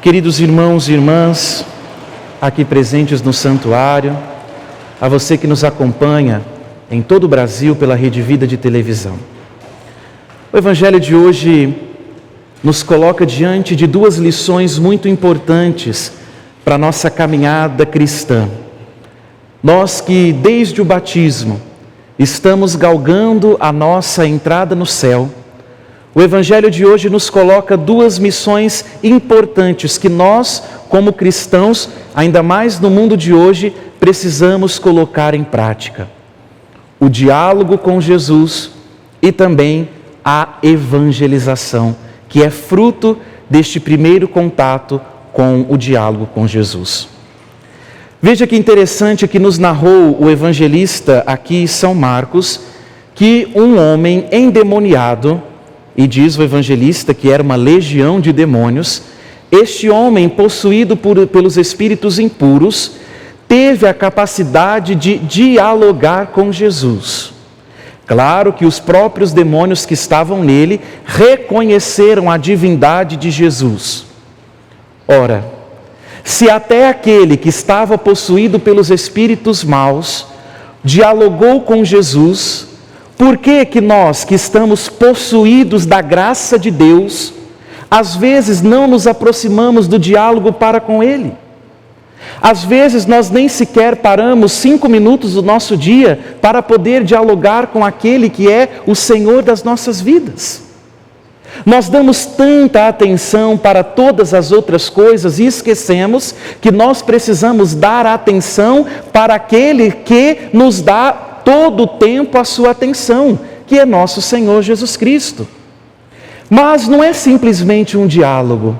Queridos irmãos e irmãs, aqui presentes no santuário, a você que nos acompanha em todo o Brasil pela Rede Vida de televisão. O Evangelho de hoje nos coloca diante de duas lições muito importantes para a nossa caminhada cristã. Nós que desde o batismo estamos galgando a nossa entrada no céu, o Evangelho de hoje nos coloca duas missões importantes que nós, como cristãos, ainda mais no mundo de hoje, precisamos colocar em prática. O diálogo com Jesus e também a evangelização, que é fruto deste primeiro contato com o diálogo com Jesus. Veja que interessante que nos narrou o evangelista aqui, São Marcos, que um homem endemoniado, e diz o evangelista que era uma legião de demônios, este homem, possuído pelos espíritos impuros, teve a capacidade de dialogar com Jesus. Claro que os próprios demônios que estavam nele reconheceram a divindade de Jesus. Ora, se até aquele que estava possuído pelos espíritos maus dialogou com Jesus, por que que nós que estamos possuídos da graça de Deus, às vezes não nos aproximamos do diálogo para com Ele? Às vezes nós nem sequer paramos 5 minutos do nosso dia para poder dialogar com aquele que é o Senhor das nossas vidas. Nós damos tanta atenção para todas as outras coisas e esquecemos que nós precisamos dar atenção para aquele que nos dá todo o tempo a sua atenção, que é nosso Senhor Jesus Cristo. Mas não é simplesmente um diálogo.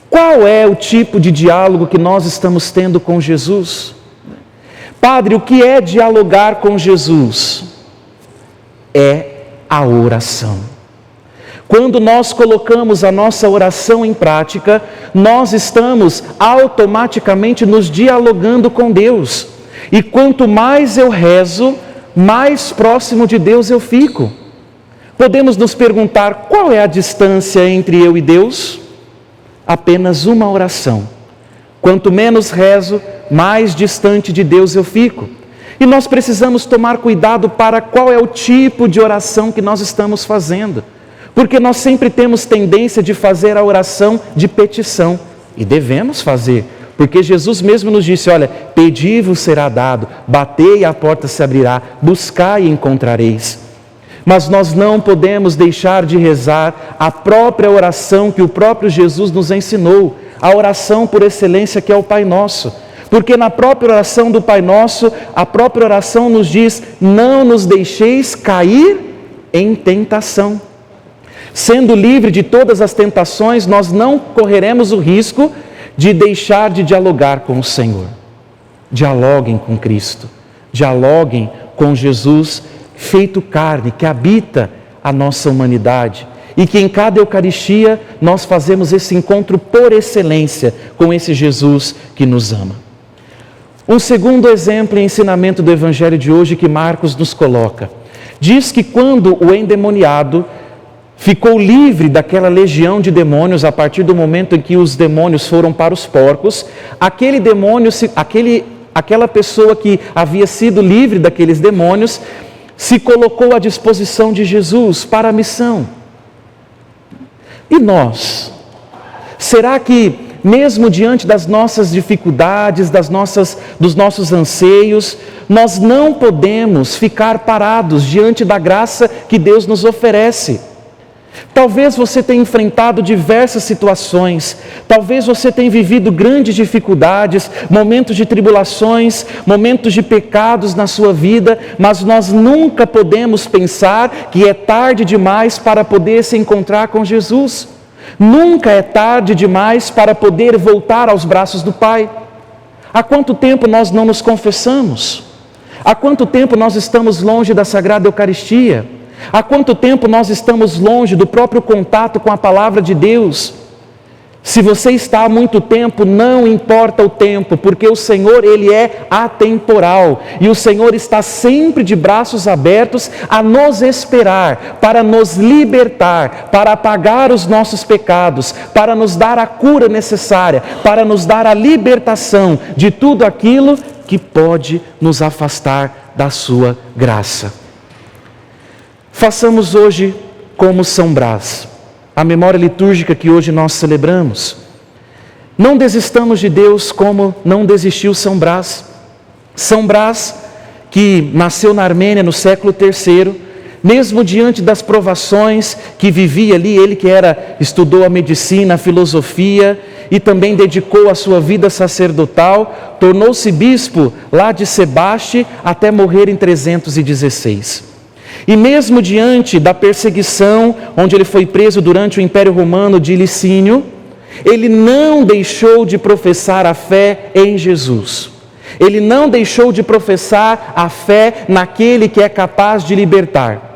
Qual é o tipo de diálogo que nós estamos tendo com Jesus? Padre, o que é dialogar com Jesus? É a oração. Quando nós colocamos a nossa oração em prática, nós estamos automaticamente nos dialogando com Deus. E quanto mais eu rezo, mais próximo de Deus eu fico. Podemos nos perguntar qual é a distância entre eu e Deus? Apenas uma oração. Quanto menos rezo, mais distante de Deus eu fico. E nós precisamos tomar cuidado para qual é o tipo de oração que nós estamos fazendo. Porque nós sempre temos tendência de fazer a oração de petição. E devemos fazer. Porque Jesus mesmo nos disse, olha, pedi e vos será dado, batei e a porta se abrirá, buscai e encontrareis. Mas nós não podemos deixar de rezar a própria oração que o próprio Jesus nos ensinou, a oração por excelência que é o Pai Nosso. Porque na própria oração do Pai Nosso, a própria oração nos diz, não nos deixeis cair em tentação. Sendo livre de todas as tentações, nós não correremos o risco de deixar de dialogar com o Senhor. Dialoguem com Cristo, dialoguem com Jesus feito carne, que habita a nossa humanidade e que em cada Eucaristia nós fazemos esse encontro por excelência com esse Jesus que nos ama. Um segundo exemplo e ensinamento do Evangelho de hoje que Marcos nos coloca, diz que quando o endemoniado ficou livre daquela legião de demônios a partir do momento em que os demônios foram para os porcos, aquela pessoa que havia sido livre daqueles demônios se colocou à disposição de Jesus para a missão. E nós? Será que mesmo diante das nossas dificuldades, dos nossos anseios, nós não podemos ficar parados diante da graça que Deus nos oferece? Talvez você tenha enfrentado diversas situações, talvez você tenha vivido grandes dificuldades, momentos de tribulações, momentos de pecados na sua vida, mas nós nunca podemos pensar que é tarde demais para poder se encontrar com Jesus. Nunca é tarde demais para poder voltar aos braços do Pai. Há quanto tempo nós não nos confessamos? Há quanto tempo nós estamos longe da Sagrada Eucaristia? Há quanto tempo nós estamos longe do próprio contato com a Palavra de Deus? Se você está há muito tempo, não importa o tempo, porque o Senhor, Ele é atemporal. E o Senhor está sempre de braços abertos a nos esperar, para nos libertar, para apagar os nossos pecados, para nos dar a cura necessária, para nos dar a libertação de tudo aquilo que pode nos afastar da sua graça. Façamos hoje como São Brás, a memória litúrgica que hoje nós celebramos. Não desistamos de Deus como não desistiu São Brás. São Brás, que nasceu na Armênia no século III, mesmo diante das provações que vivia ali, ele que estudou a medicina, a filosofia e também dedicou a sua vida sacerdotal, tornou-se bispo lá de Sebaste até morrer em 316. E mesmo diante da perseguição, onde ele foi preso durante o Império Romano de Licínio, ele não deixou de professar a fé em Jesus. Ele não deixou de professar a fé naquele que é capaz de libertar.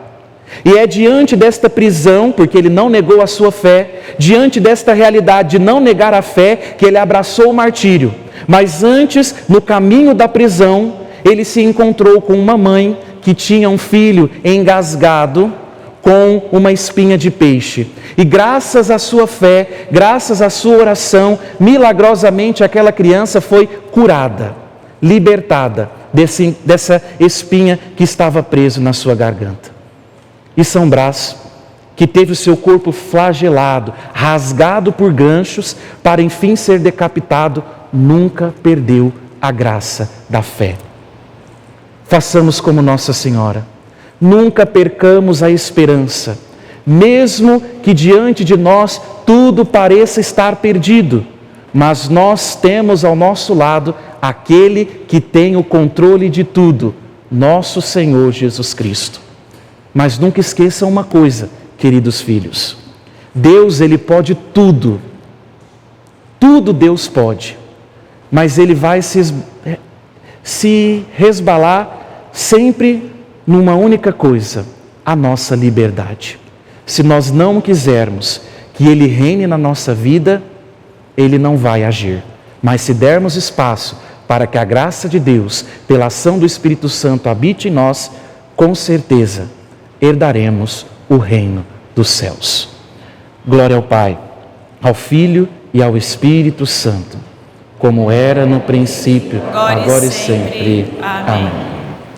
E é diante desta prisão, porque ele não negou a sua fé, diante desta realidade de não negar a fé, que ele abraçou o martírio. Mas antes, no caminho da prisão, ele se encontrou com uma mãe que tinha um filho engasgado com uma espinha de peixe. E graças à sua fé, graças à sua oração, milagrosamente aquela criança foi curada, libertada dessa espinha que estava preso na sua garganta. E São Brás, que teve o seu corpo flagelado, rasgado por ganchos, para enfim ser decapitado, nunca perdeu a graça da fé. Façamos como Nossa Senhora. Nunca percamos a esperança, mesmo que diante de nós tudo pareça estar perdido, mas nós temos ao nosso lado aquele que tem o controle de tudo, nosso Senhor Jesus Cristo. Mas nunca esqueçam uma coisa, queridos filhos: Deus, Ele pode tudo, tudo Deus pode, mas Ele vai se resbalar sempre numa única coisa: a nossa liberdade. Se nós não quisermos que Ele reine na nossa vida, Ele não vai agir. Mas se dermos espaço para que a graça de Deus, pela ação do Espírito Santo, habite em nós, com certeza herdaremos o reino dos céus. Glória ao Pai, ao Filho e ao Espírito Santo, como era no princípio, agora e sempre. Amém.